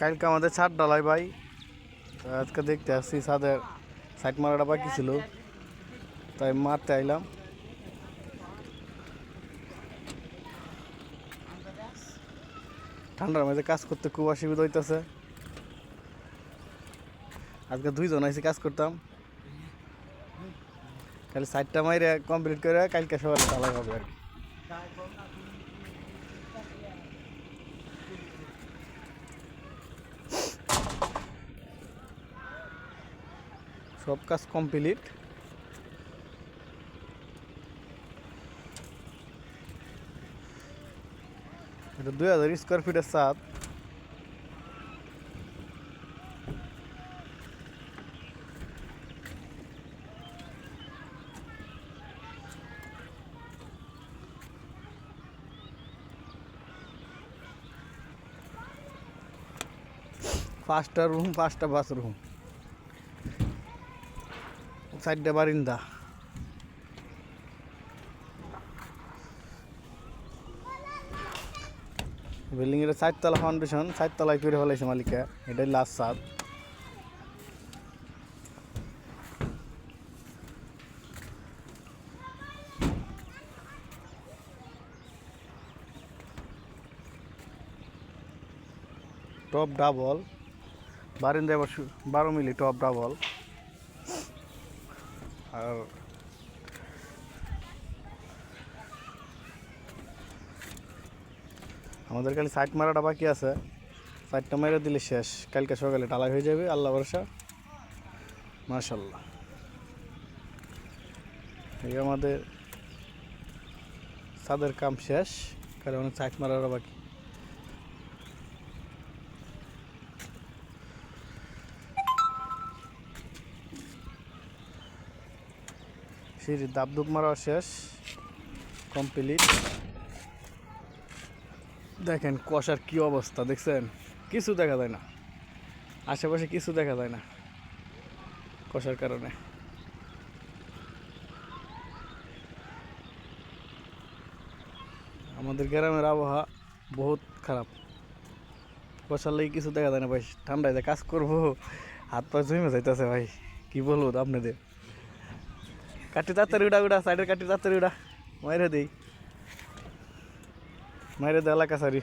কালকে আমাদের ছাদ ডালাই ভাই, আজকে দেখতে আসছি ছাদের সাইড মারাটা বাকি ছিল, তাই মারতে আইলাম। ঠান্ডার মাঝে কাজ করতে খুব অসুবিধা হইতেছে। আজকে 2 জন আইসি কাজ করতাম, খালি সাইডটা মাইরে কমপ্লিট করে কালকে সকালে ডালাই হবে আর কি। সব কাজ কমপ্লিট। এটা 2000 স্কোয়ার ফিটের ছাদ। পাঁচটা রুম, 5টা বাথরুম, সাইডটা বারিন্দা। বিল্ডিং এর 4তলা ফাউন্ডেশন, 4তলায় করে ফেলাইছে মালিকা। এটাই লাস্ট ছাদ। টপ ডাবল বারিন্দা, এবার 12 মিলি টপ ডাবল। আর আমাদের খালি সাইড মারাটা বাকি আছে, সাইডটা মেরে দিলে শেষ। কালকে সকালে ঢালাই হয়ে যাবে, আল্লাহ ভরসা। মাশাল্লাহ, এই আমাদের ছাদের কাম শেষ, খালি অনেক সাইড মারাটা বাকি। সিঁড়ির দাবদুব মারা শেষ, কমপ্লিট। দেখেন কুয়াশার কি অবস্থা, দেখছেন? কিছু দেখা যায় না, আশেপাশে কিছু দেখা যায় না কুয়াশার কারণে। আমাদের গ্রামের আবহাওয়া বহুত খারাপ, কুয়াশার লাগি কিছু দেখা যায় না ভাই। ঠান্ডায় যে কাজ করবো, হাত পা জমে যাইতেছে ভাই, কি বলবো আপনাদের। কাটি তাড়াতাড়ি উড়া উড়া, সাইডের কাটি তাড়াতাড়ি উড়া, মাইরে দেই, মাইরে দে এলাকা সারি।